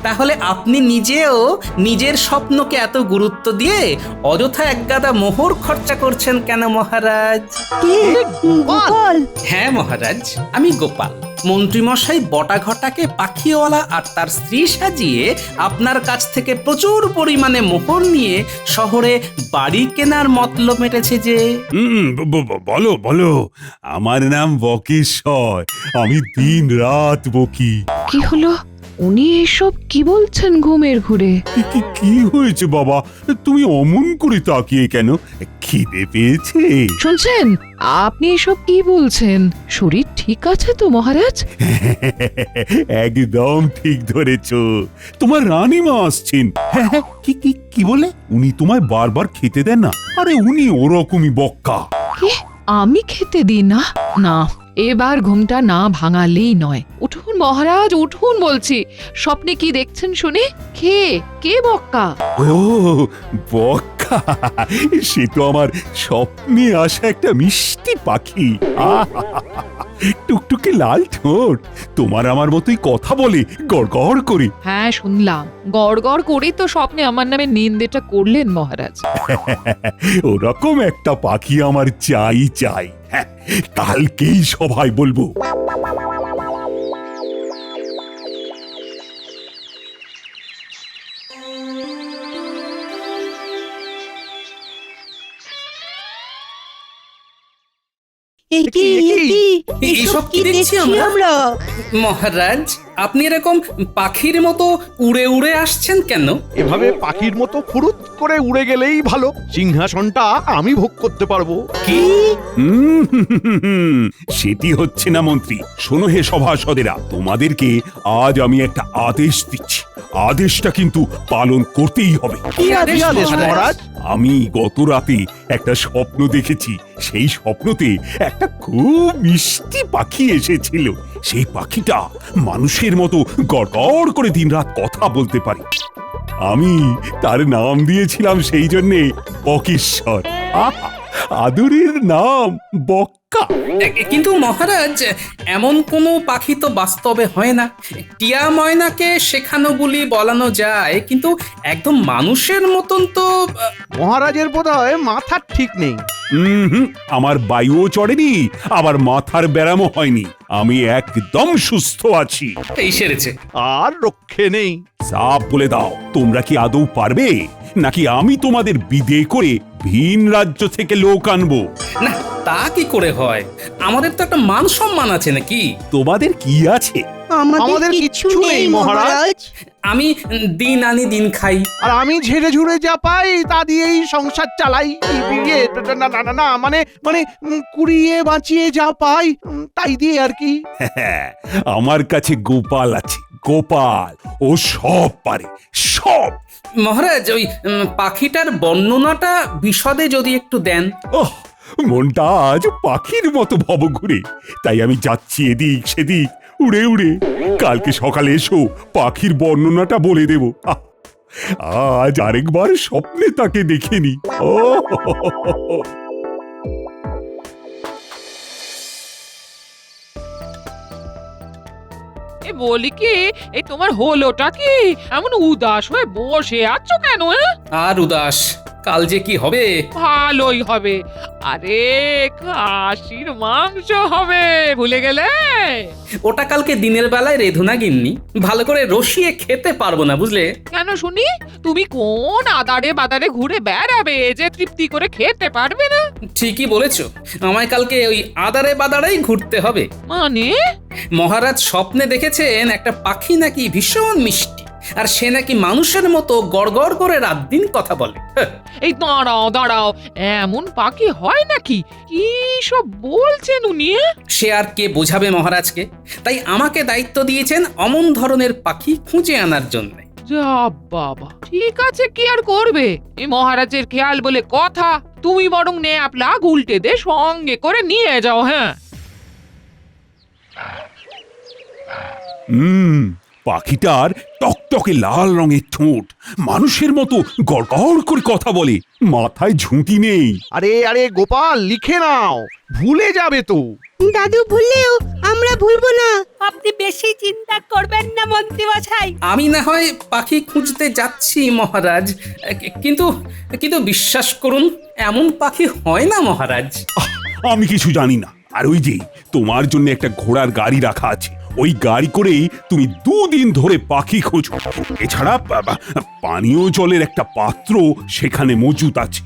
তাহলে আপনি নিজেও নিজের স্বপ্নকে এত গুরুত্ব দিয়ে অযথা একগাদা মোহর খরচা করছেন কেন মহারাজ? কে? গোপাল? হ্যাঁ মহারাজ, আমি গোপাল। মন্ত্রীমশাই বটাঘটাকে পাখিওয়ালা আর তার স্ত্রী সাজিয়ে আপনার কাছ থেকে প্রচুর পরিমাণে মোহর নিয়ে শহরে বাড়ি কেনার মতলব মেটেছে যে। বলো বলো, আমার নাম বকেশ্বর, আমি দিন রাত বকি। কি হলো? উনি এসব কি বলছেন ঘুমের ঘুরে? কি হয়েছে বাবা, তুমি অমন করে তাকিয়ে কেন? খিদে পেয়েছে? শুনছেন, আপনি এসব কি বলছেন? শরীর ঠিক আছে তো মহারাজ? একদম ঠিক ধরেছ, তোমার রানীমা আসছেন। হ্যাঁ হ্যাঁ, কি বলে? উনি তোমায় বারবার খেতে দেন না? আরে উনি ওরকমই বক্কা। কি? আমি খেতে দিই না? না, এবার ঘুমটা না ভাঙালেই নয়। উঠুন মহারাজ, উঠুন বলছি। স্বপ্নে কি দেখছেন শুনি? কে বক্কা? ও বক্কা, সে তো আমার স্বপ্নে আসা একটা মিষ্টি পাখি। টুকটুকে লাল ঠোঁট, তোমার আমার মতোই কথা বলে গড়গড় করে। হ্যাঁ শুনলাম, গড় গড় করেই তো স্বপ্নে আমার নামে নিন্দেটা করলেন মহারাজ। ওরকম একটা পাখি আমার চাই। হ্যাঁ, কালকেই সবাই বলবো। এসব কি দেখছি আমরা? মহারাজ, আপনি এরকম পাখির মতো উড়ে উড়ে আসছেন কেন? এভাবে পাখির মতো ফুরুত করে উড়ে গেলেই ভালো, সিংহাসনটা আমি ভোগ করতে পারবো। কি? সেটি হচ্ছে না মন্ত্রী। শোনো হে সভাসদেরা, তোমাদেরকে আজ আমি একটা আদেশ দিচ্ছি। আদেশটা কিন্তু পালন করতেই হবে। কি আদেশ মহারাজ? আমি গত রাতে একটা স্বপ্ন দেখেছি। সেই স্বপ্নতে একটা খুব মিষ্টি পাখি এসেছিল। সেই পাখিটা মানুষের মতো গড়গড় করে দিনরাত কথা বলতে পারে। আমি তার নাম দিয়েছিলাম সেই জন্যে বকেশ্বর। আদরের নাম বক্কা। কিন্তু মহারাজ, এমন কোনো পাখি তো বাস্তবে হয় না। টিয়া ময়নাকে শেখানো বলি বলানো যায়, কিন্তু একদম মানুষের মতন তো। মহারাজের বোধহয় মাথার ঠিক নেই। আমার বায়ুও চড়েনি, আবার মাথার ব্যারামও হয়নি। আমি একদম সুস্থ আছি। এই সেরেছে। আর রক্ষে নেই। সাপ বলে দাও, তোমরা কি আদৌ পারবে, নাকি আমি তোমাদের বিদে করে ভিন রাজ্য থেকে লোক আনবো? না, তা কি করে হয়? আমাদের তো একটা মান সম্মান আছে নাকি? তোমাদের কি আছে? আমাদের কিচ্ছু নেই মহারাজ। আমি দিন আনি দিন খাই। আর আমি ঝেড়ে ঝুড়ে যা পাই তা দিয়েই সংসার চালাই। না মানে কুড়িয়ে বাঁচিয়ে যা পাই তাই দিয়ে আর কি। আমার কাছে গোপাল আছে, গোপাল। ও সব পারে, সব। মহারাজ, ওই পাখিটার বর্ণনাটা বিশদে যদি একটু দেন। ওহ, মনটা আজ পাখির মতো ভব ঘুরে, তাই আমি যাচ্ছি এদিক সেদিক উড়ে উড়ে। কালকে সকালে এসো, পাখির বর্ণনাটা বলে দেব। আজ আরেকবার স্বপ্নে তাকে দেখেনি। ও বলি কি, এই তোমার হলোটা কি? এমন উদাস হয়ে বসে আছো কেন? আর উদাস, কাল যে কি হবে। ভালোই হবে। আরে খাসির মাংস হবে, ভুলে গেলে? ওটা কালকে দিনের বেলায় রেধুনা গিন্নি, ভালো করে রসিয়ে খেতে পারবো না, বুঝলে? কেন শুনি? তুমি কোন আদারে বাদারে ঘুরে বেড়াবে যে তৃপ্তি করে খেতে পারবে না? ঠিকই বলেছো, আমায় কালকে ওই আদারে বাদারেই ঘুরতে হবে। মানে? মহারাজ স্বপ্নে দেখেছেন একটা পাখি নাকি ভীষণ মিষ্টি, আর সে নাকি মানুষের মতো গড়গড় করে রাত দিন কথা বলে। এই দাঁড়াও, এমন পাখি হয় নাকি? কি সব বলছেন উনি? সে আর কে বোঝাবে মহারাজকে? তাই আমাকে দায়িত্ব দিয়েছেন অমন ধরনের পাখি খুঁজে আনার জন্য। যা বাবা, ঠিক আছে, কি আর করবে? এই মহারাজের খেয়াল বলে কথা। তুমি বরং নেপলা উল্টে দে, সঙ্গে করে নিয়ে যাও। হ্যাঁ, পাখিটার টকটকে লাল রঙের ঠোঁট, মানুষের মতো গড়গড় করে কথা বলে, মাথায় ঝুঁটি নেই। আরে গোপাল, লিখে নাও, ভুলে যাবে তো। দাদু ভুললেও আমরা ভুলবো না। আপনি বেশি চিন্তা করবেন না মন্ত্রী মশাই। আমি না হয় পাখি খুঁজতে যাচ্ছি মহারাজ, কিন্তু কিন্তু বিশ্বাস করুন এমন পাখি হয় না মহারাজ। আমি কিছু জানি না। আর ওই যে তোমার জন্য একটা ঘোড়ার গাড়ি রাখা আছে, ওই গাড়ি করেই তুমি 2 দিন ধরে পাখি খোঁজো। এছাড়া পানীয় জলের একটা পাত্র সেখানে মজুত আছে।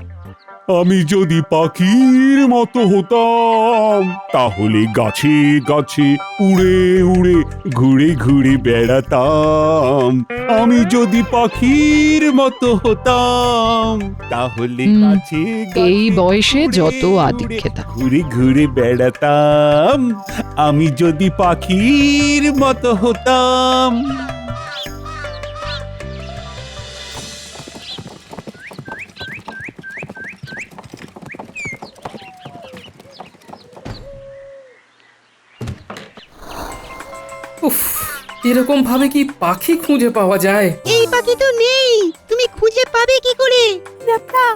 আমি যদি পাখির মতো হতাম তাহলে গাছে গাছে উড়ে উড়ে ঘুরে ঘুরে বেড়াতাম। আমি যদি পাখির মতো হতাম তাহলে গাছে এই বয়সে উড়ে যত উড়ে আদিক্ষেতা। ঘুরে ঘুরে বেড়াতাম। আমি যদি পাখির মতো হতাম। উফ, এরকম ভাবে কি পাখি খুঁজে পাওয়া যায়? এই পাখি তো নেই, তুমি খুঁজে পাবে কি করে? ন্যাপলা,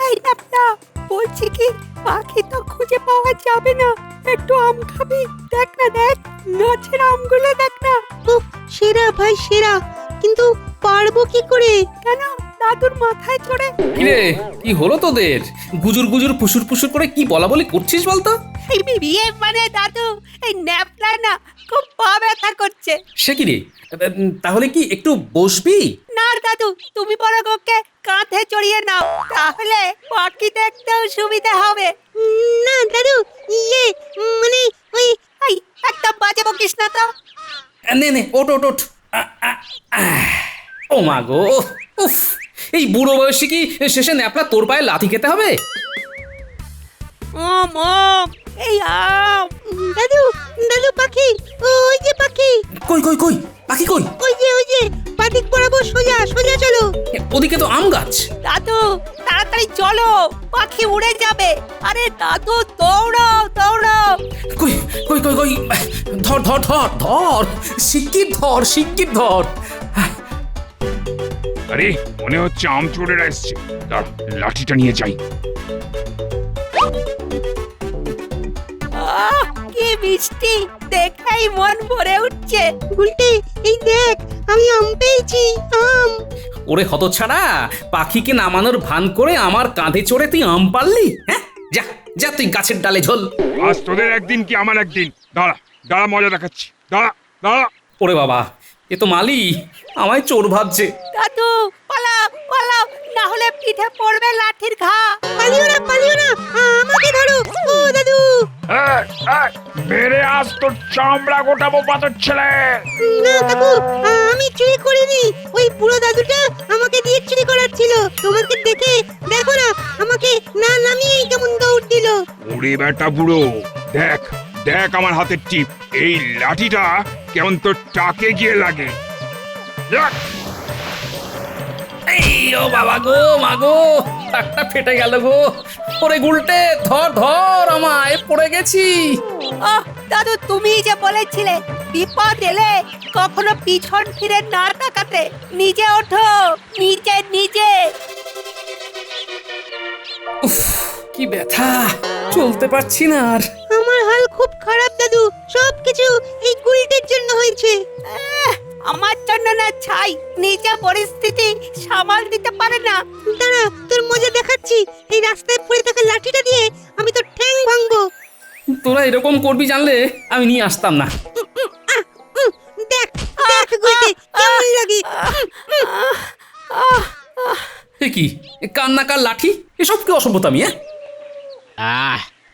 এই ন্যাপলা, বলছি কি পাখি তো খুঁজে পাওয়া যাবে না। একটু আম খাবি? দেখ না, দেখ গাছের আমগুলো দেখ না। উফ, সেরা ভাই সেরা, কিন্তু পারবো কি করে? কেন দাদুর মাথায় চড়ে? কিরে, কি হলো তোদের? গুজুর গুজুর ফুসুর ফুসুর করে কি বলা বলি করছিস বলতো? এই বিয়ে মানে দাদু, এই ন্যাপলা না খুব পা ব্যথা করছে। সে কি রে, তাহলে কি একটু বসবি? না দাদু, তুমি বরং ওকে কাঁধে চড়িয়ে নাও, তাহলে পাখি দেখতেও সুবিধা হবে। না দাদু, মানে ওই এই একদম বাজে বকিস না তো। নে নে, ওঠ ওঠ ওঠ। ও মা গো, উফ, এই বুড়ো বয়সে কি শেষে ন্যাপলা তোর পায়ে লাথি খেতে হবে? মম, এই আম। দাদু, দাদু পাখি, ওই যে পাখি, কই কই কই, পাখি কই? ওই যে পাদিক বরাবর সোজা সোজা চলো। ওদিকে তো আম গাছ। দাদু তাড়াতাড়ি চলো, পাখি উড়ে যাবে। আরে দাদু দৌড়াও দৌড়াও। কই কই কই কই, ধর ধর ধর ধর, শিগগির ধর শিগগির ধর। আরে মনে হচ্ছে আম চোরেরা এসছে। দাঁড়া, লাঠিটা নিয়ে যাই। আহ, কি মিষ্টি, দেখেই মন ভরে উঠছে। গুলটে, এই দেখ আমি আম পেয়েছি, আম। ওরে হতছাড়া, পাখিকে নামানোর ভান করে আমার কাঁধে চড়ে তুই আম পারলি? হ্যাঁ, যা যা তুই গাছের ডালে ঝোল। আজ তোদের একদিন কি আমার একদিন। দাঁড়া দাঁড়া, মজা দেখাচ্ছি। দাঁড়া দাঁড়া। ওরে বাবা, এ তো মালি আমায় চোর ভাবছে। দাদু পালাও পালাও, না হলে পিঠে পড়বে লাঠির ঘা। পালিও না, পালিও না, আমাকে ধরো। ও দাদু, মেরে আজ তোর চামড়া গোটাবো পাথর ছেলে। না কাকু, আমি চুরি করিনি, ওই বুড়ো দাদুটা আমাকে দিয়ে চুরি করাচ্ছিল। তোমাকে দেখে দেখো না, আমাকে না নামিয়েই কেমন দৌড় দিল। ওরে বেটা বুড়ো, দেখ দেখ আমার হাতের টিপ। এই লাঠিটা কেমন তোর টাকে গিয়ে লাগে। দেখ। এই ও বাবা গো, মা গো, টাকটা ফেটে গেল গো। ওরে গুলটে, ধর ধর, আমায় পড়ে গেছি। আহ দাদু, তুমি যে বলেছিলে বিপদ এলে কখনো পিছন ফিরে না তাকাতে। নিজে ওঠো, নিজে নিজে। উফ, কি ব্যথা, চলতে পারছি না আর। আমার হাল খুব খারাপ দাদু, সবকিছু এই গুলটের জন্য হয়েছে। আমার জন্য না ছাই, নিজে পরিস্থিতি সামাল দিতে পারে না। দাঁড়া, তোর মজা দেখাচ্ছি। এই রাস্তায় পড়ে থাকা লাঠিটা দিয়ে আমি তোর ঠ্যাং ভাঙবো। তোরা এরকম করবি জানলে আমি নিয়ে আসতাম না। দেখ দেখ গুলটে, কেমন লাগে। এ কি, কান্নাকার লাঠি, এসব কি অসভ্যতামি?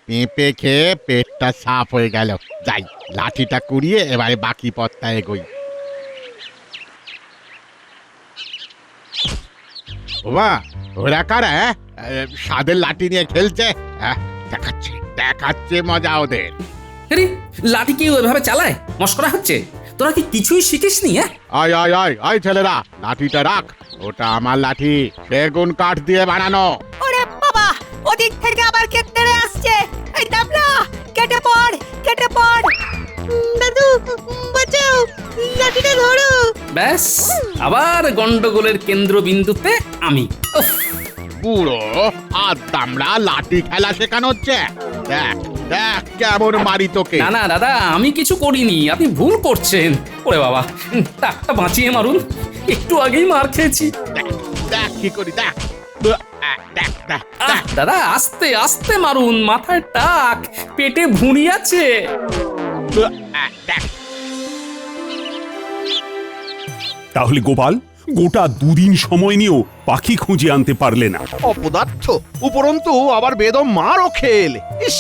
পেঁপে খেয়ে পেটটা সাফ হয়ে গেল। যাই, লাঠিটা কুড়িয়ে এবারে বাকি পথটা এগোই। ওবা, ওরা কারা? স্বাদের লাঠি নিয়ে খেলছে। দেখাচ্ছে দেখাচ্ছে মজা ওদের। আরে লাঠি কি ওইভাবে চালায়? মস্করা হচ্ছে? তোরা কি কিছুই শিখিসনি? আয় আয় আয় আয় ছেলেরা, লাঠিটা রাখ। ওটা আমার লাঠি, সেগুন কাঠ দিয়ে বানানো। ওরে বাবা, ওদিক থেকে আবার কে তেড়ে আসছে। এই ডাবলা, কেটে পড় কেটে পড়। দাদু বাঁচাও, লাঠিটা ধরো। ব্যাস, আবার গন্ডগোলের কেন্দ্রবিন্দুতে আমি। উফ, বুড়ো আর দামড়া লাঠি খেলা শেখানো হচ্ছে। দেখ দেখ কেমন মারি তোকে। না না দাদা, আমি কিছু করিনি, আপনি ভুল করছেন। ওরে বাবা, টাকটা বাঁচিয়ে মারুন, একটু আগেই মার খেয়েছি। দেখ দেখ কি করি, দেখ দেখ দেখ আহ, দাদা আস্তে আস্তে মারুন, মাথায় টাক, পেটে ভুঁড়ি আছে। দেখ। তাহলে গোপাল গোটা 2 দিন সময় নিয়েও পাখি খুঁজে আনতে পারলে না। অপদার্থ, উপরন্তু আবার বেদম মারও খেলে। ইস,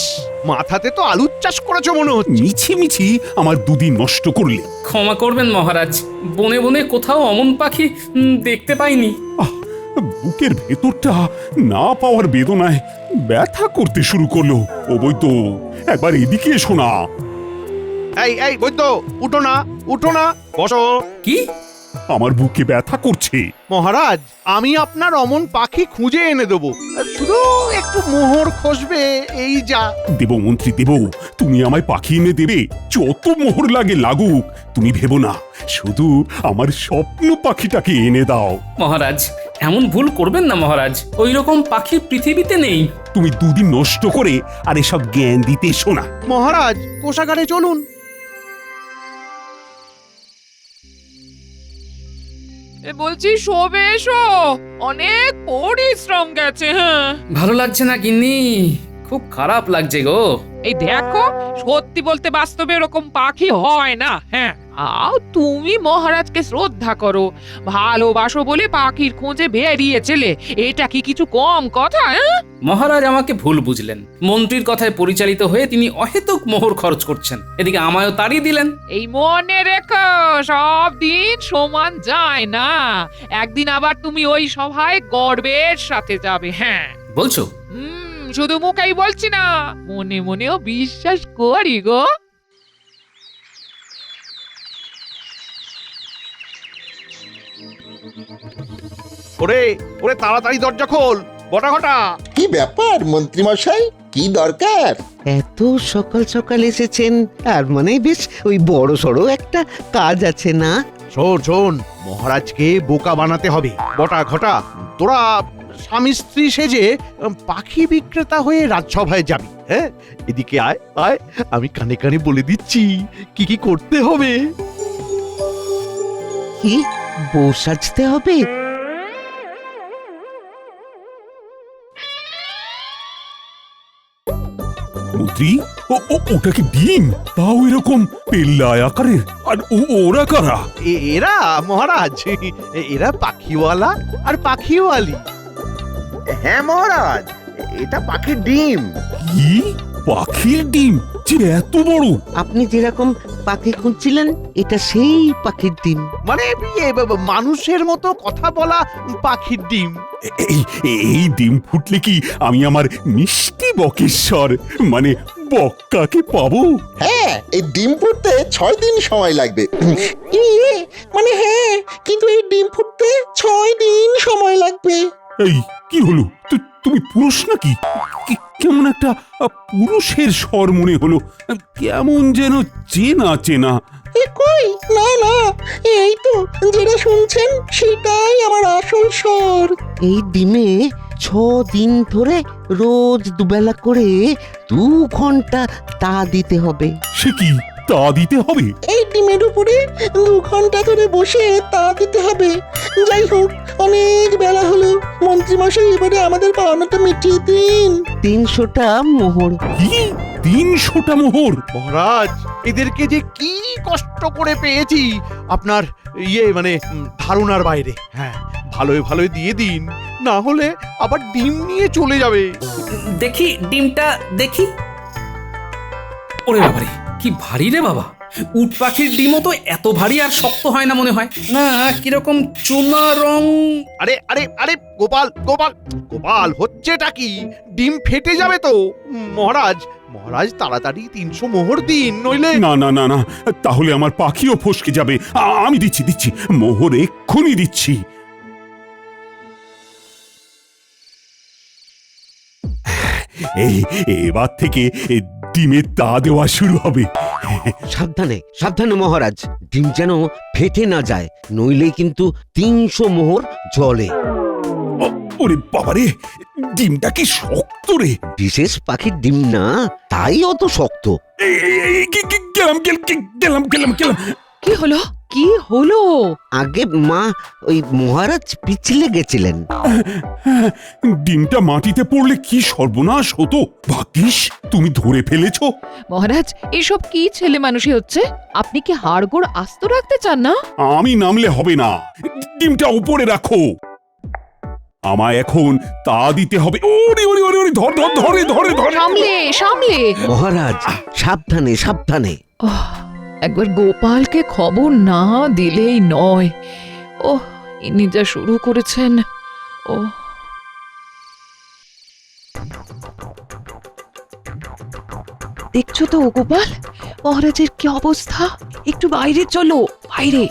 মাথাতে তো আলুর চাষ করেছো মনে হচ্ছে। মিছি মিছি আমার 2 দিন নষ্ট করলে। ক্ষমা করবেন মহারাজ, বনে বনে কোথাও অমন পাখি দেখতে পাইনি। আহ, বুকের ভেতরটা না পাওয়ার বেদনায় ব্যথা করতে শুরু করলো। ও বৈদ্য, একবার এদিকে এসো না। এই এই বৈদ্য, উঠো না, উঠো না, বসো। কি? আমার বুকে ব্যথা করছে। মহারাজ, আমি আপনার অমন পাখি খুঁজে এনে দেবো, শুধু একটু মোহর খসবে, এই যা। দেব মন্ত্রী দেব, তুমি আমায় পাখি এনে দেবে, যত মোহর লাগে লাগুক। তুমি ভেবো না, শুধু আমার স্বপ্ন পাখিটাকে এনে দাও। মহারাজ, এমন ভুল করবেন না মহারাজ, ওই রকম পাখি পৃথিবীতে নেই। তুমি 2 দিন নষ্ট করে আর এসব জ্ঞান দিতে এসো না। মহারাজ, কোষাগারে চলুন। বলছি শোবে এসো, অনেক পরিশ্রম গেছে। হ্যাঁ, ভালো লাগছে না গিন্নি, খুব খারাপ লাগছে গো। এই দেখো, সত্যি বলতে বাস্তবে এরকম পাখি হয় না। হ্যাঁ, তুমি মহারাজকে শ্রদ্ধা করো, ভালোবাসো বলে পাখির খোঁজে বেরিয়েছিলে, এটা কি কিছু কম কথা? মহারাজ আমাকে ভুল বুঝলেন, মন্ত্রীর কথায় পরিচালিত হয়ে তিনি অহেতুক মোহর খরচ করছেন, এদিকে আমায়ও তাড়িয়ে দিলেন। এই মনে রেখো, সব দিন সমান যায় না, একদিন আবার তুমি ওই সভায় গর্বের সাথে যাবে। হ্যাঁ বলছো? শুধু মুখেই বলছি না, মনে মনেও বিশ্বাস করি গো। ওরে ওরে, তাড়াতাড়ি দরজা খোল, বটা ঘটা। কি ব্যাপার মন্ত্রী মশাই, কি দরকার? এত সকাল সকাল এসেছেন, তার মানে বেশ ওই বড় সড়ো একটা কাজ আছে না? শোন শোন, মহারাজকে বোকা বানাতে হবে। বটা ঘটা, তোরা স্বামী স্ত্রী সেজে পাখি বিক্রেতা হয়ে রাজসভায় যাবি। হ্যাঁ, এদিকে আয় আয়, আমি কানে কানে বলে দিচ্ছি কি কি করতে হবে। কি বউ সাজতে হবে? মন্ত্রী, ওটা কি ডিম? তাও এরকম পেল্লায় আকারের। আর ওরা কারা? এরা মহারাজ, এরা পাখিওয়ালা আর পাখিওয়ালি। হ্যাঁ মহারাজ, এটা পাখির ডিম। কি পাখির ডিম যে এত বড়? আপনি যেরকম পাখি খুঁজছিলেন, এটা সেই পাখির ডিম। মানে মানুষের মতো কথা বলা পাখির ডিম। এই এই ডিম ফুটলে কি আমি আমার মিষ্টি বকেশ্বর মানে বক্কাকে পাবো? হ্যাঁ, এই ডিম ফুটতে 6 দিন সময় লাগবে। মানে হ্যাঁ, কিন্তু এই ডিম ফুটতে 6 দিন সময় লাগবে। এই কি হলো? তুমি পুরুষ নাকি? কেমন একটা পুরুষের স্বর মনে হলো, কেমন যেন চেনা চেনা। কই, না না, এই তো যেটা শুনছেন সেটাই আমার আসল স্বর। এই ডিমে 6 দিন ধরে রোজ দুবেলা করে 2 ঘন্টা তা দিতে হবে। সে কি তা দিতে হবে? এই ডিমের উপরে 2 ঘন্টা ধরে বসে তা দিতে হবে। যাই হোক, অনেক বেলা হলো, মন্ত্রীমশাই এবারে আমাদের পাওনাটা মিটিয়ে দিন। 300টা মোহর। কি 300টা মোহর? মহারাজ, এদেরকে যে কি কষ্ট করে পেয়েছি আপনার মানে ধারণার বাইরে। হ্যাঁ, ভালোই ভালোই দিয়ে দিন, না হলে আবার ডিম নিয়ে চলে যাবে। দেখি ডিমটা দেখি। ওরে বাবারে, কি ভারী রে বাবা! উট পাখির ডিমও তো এত ভারী আর শক্ত হয় না মনে হয় না, কিরকম চুনা রং। আরে আরে আরে, গোপাল গোপাল গোপাল, হচ্ছেটা কি? ডিম ফেটে যাবে তো। মহারাজ মহারাজ, তাড়াতাড়ি 300 মোহর দিন, নইলে। না না না না, তাহলে আমার পাখিও ফসকে যাবে। আমি দিচ্ছি দিচ্ছি, মোহর এক্ষুনি দিচ্ছি। এবার থেকে ডিমে তা দেওয়া শুরু হবে। সাবধানে সাবধানে মহারাজ, ডিম যেন ফেটে না যায়, নইলে কিন্তু 300 মোহর জলে। ওরে বাবারে, ডিমটা কি শক্ত রে। বিশেষ পাখির ডিম না, তাই অত শক্ত। গেলাম গেলাম গেলাম গেলাম। কি হলো কি হলো? আগে মা, ওই মহারাজ পিছলে গেছিলেন। ডিমটা মাটিতে পড়লে কি সর্বনাশ হতো। ভাগ্যিস তুমি ধরে ফেলেছো। মহারাজ এসব কি ছেলে মানুষই হচ্ছে? আপনি কি হাড়গোড় আস্ত রাখতে চান না? আমি নামলে হবে না, ডিমটা উপরে রাখো। আমায় এখন তা দিতে হবে। ওরে ওরে ওরে ওরে, ধর ধর ধরে ধরে ধরে। সামলে সামলে। মহারাজ সাবধানে সাবধানে। একবার গোপালকে খবর না দিলেই নয়। ওহ, ইনি যা শুরু করেছেন। ও দেখছো তো গোপাল, মহারাজের কি অবস্থা? একটু বাইরে চলো, বাইরে।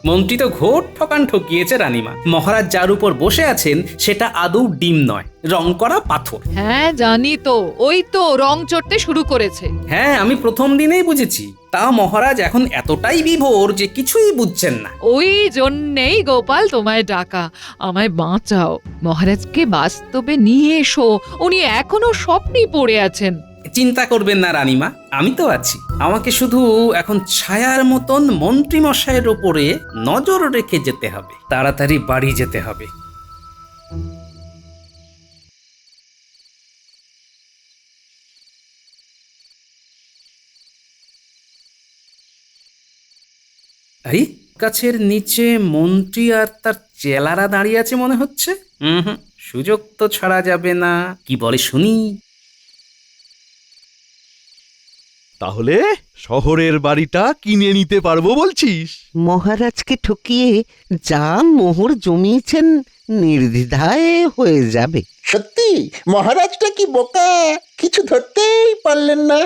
মন্ত্রী তো ঘোর ঠকান ঠকিয়েছে রানীমা। মহারাজ যার উপর বসে আছেন সেটা আদৌ ডিম নয়, রং করা পাথর। হ্যাঁ জানি তো, ওই তো রং চড়তে শুরু করেছে। হ্যাঁ, আমি প্রথম দিনেই বুঝেছি। তা মহারাজ এখন এতটাই বিভোর যে কিছুই বুঝছেন না। ওই জন্যেই গোপাল তোমায় ডাকা, আমায় বাঁচাও। মহারাজকে বাস্তবে নিয়ে এসো, উনি এখনো স্বপ্নেই পড়ে আছেন। চিন্তা করবেন না রানীমা, আমি তো আছি। আমাকে শুধু এখন ছায়ার মতন মন্ত্রী মশাইয়ের ওপরে নজর রেখে যেতে হবে। তাড়াতাড়ি বাড়ি যেতে হবে। এই গাছের নিচে মন্ত্রী আর তার চেলারা দাঁড়িয়ে আছে মনে হচ্ছে। হুম, সুযোগ তো ছাড়া যাবে না। কি বলে শুনি। তাহলে শহরের বাড়িটা কিনে নিতে পারবো বলছিস? মহারাজকে ঠকিয়ে যা মোহর জমিয়েছেন নির্দ্বিধায় হয়ে যাবে। সত্যি মহারাজটা কি বোকা, কিছু ধরতেই পারলেন না।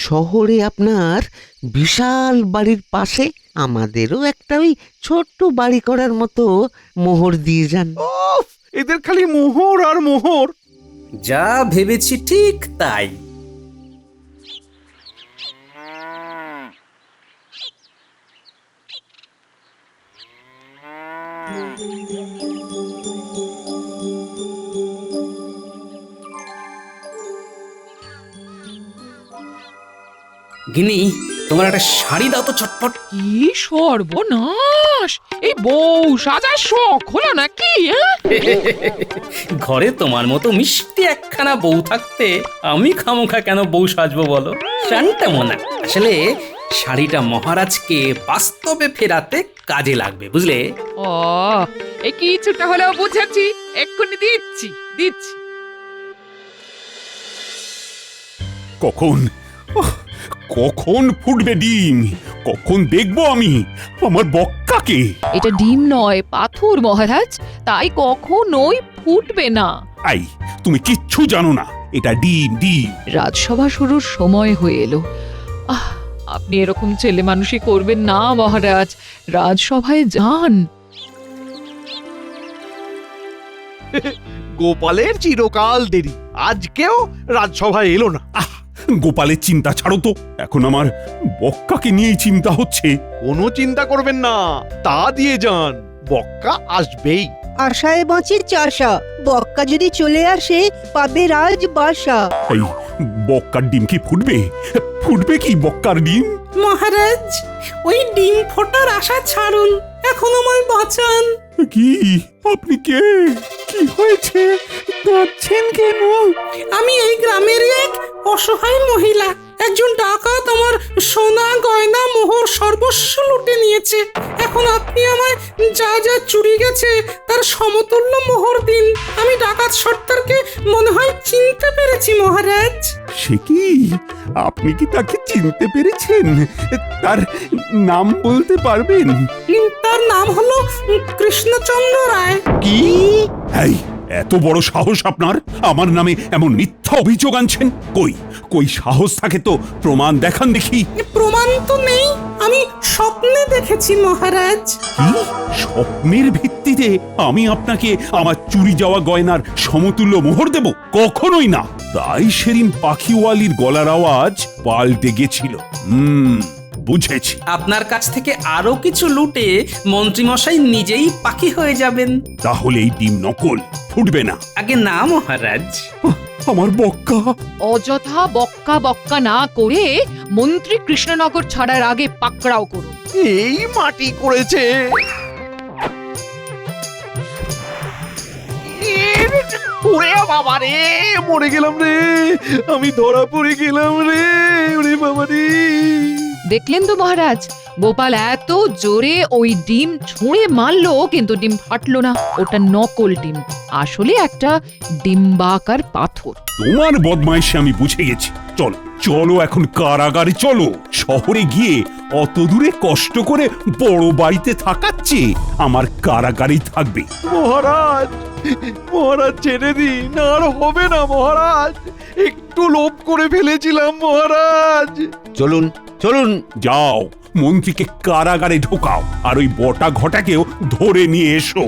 শহরে আপনার বিশাল বাড়ির পাশে আমাদেরও একটা ওই ছোট্ট বাড়ি করার মতো মোহর দিয়ে যান। ওফ, এদের খালি মোহর আর মোহর। যা ভেবেছি ঠিক তাই। গিনি, তোমার একটা শাড়ি দাও তো চটপট। কি সর্বনাশ! এই বউ সাজার শখ হলো নাকি? ঘরে তোমার মতো মিষ্টি একখানা বউ থাকতে আমি খামোখা কেন বউ সাজবো বলো? শান্তা মোনা, আসলে শাড়িটা মহারাজকে বাস্তবে ফেরাতে কাজে লাগবে, বুঝলে? ও, এই কিছুটা হলেও বুঝেছি, এক্ষুনি দিচ্ছি দিচ্ছি। কখন কখন ফুটবে ডিম? কখন দেখবো আমি আমার বক্কাকে? এটা ডিম নয়, পাথর মহারাজ, তাই কখনোই ফুটবে না। আই, তুমি কিচ্ছু জানো না। এটা ডিম ডিম। রাজসভা শুরুর সময় হয়ে এলো। আপনি এরকম ছেলে মানুষই করবেন না মহারাজ, রাজসভায় যান। গোপালের চিরকাল দেরি, আজকেও রাজসভায় এলো না। গোপালের চিন্তা ছাড়ো তো, এখন আমার বক্কাকে নিয়েই চিন্তা হচ্ছে। কোনো চিন্তা করবেন না, তা দিয়ে যান, বক্কা আসবেই। আশায় বাঁচি চাষা, বক্কা যদি চলে আসে পাবে রাজবাসা। এই বক্কার ডিম কি ফুটবে? ফুটবে কি বক্কার ডিম? মহারাজ, ওই ডিম ফোটার আশা ছাড়ুন, এখন আমায় বাঁচান। কি? আপনি কে? কি হয়েছে? কাঁদছেন কেন? আমি এই গ্রামের এক অসহায় মহিলা। একজন ডাকাত আমার সোনা গয়না মোহর সর্বস্ব লুটে নিয়েছে। এখন আপনি আমায় যা যা চুরি গেছে তার সমতুল্য মোহর দিন। আমি ডাকাত সর্দারকে মনে হয় চিনতে পেরেছি মহারাজ। সে কি? আপনি কি তাকে চিনতে পেরেছেন? তার নাম বলতে পারবেন? তার নাম হলো কৃষ্ণচন্দ্র রায়। কি? এই, এত বড় সাহস আপনার? আমার নামে এমন মিথ্যা অভিযোগ আনছেন? কই কই সাহস থাকে তো প্রমাণ দেখান দেখি। প্রমাণ তো নেই, আমি স্বপ্নে দেখেছি মহারাজ। কি? স্বপ্নের ভিত্তিতে আমি আপনাকে আমার চুরি যাওয়া গয়নার সমতুল্য মোহর দেব? কখনোই না। তাই সেদিন পাখিওয়ালির গলার আওয়াজ পাল্টে গেছিল। বুঝেছি। আপনার কাছ থেকে আরো কিছু লুটে মন্ত্রীমশাই নিজেই পাখি হয়ে যাবেন। তাহলে এই ডিম নকল, ফুটবে না। আগে না মহারাজ। আমার বক্কা। অযথা বক্কা বক্কা না করে মন্ত্রী কৃষ্ণনগর ছাড়ার আগে পাকড়াও করুন। এই মাটি করেছে। ওরে বাবা রে, মরে গেলাম রে, আমি ধরা পড়ে গেলাম রে, ওরে বাবা রে। দেখলেন তো মহারাজ, গোপাল এত জোরে ওই ডিম ছুঁড়ে মারলো কিন্তু ডিম ফাটলো না। ওটা নকল ডিম, আসলে একটা ডিম্বাকার পাথর। তোমার বদমাইশি আমি বুঝে গেছি। চলো চলো এখন কারাগারে চলো। শহরে গিয়ে অত দূরে কষ্ট করে বড় বাড়িতে থাকার চেয়ে আমার কারাগারেই থাকবে। মহারাজ, মহারাজ ছেড়ে দিন, আর হবে না মহারাজ, একটু লোভ করে ফেলেছিলাম মহারাজ। চলুন চলুন। যাও মন্ত্রীকে কারাগারে ঢোকাও আর ওই বটা ঘটাকেও ধরে নিয়ে এসো।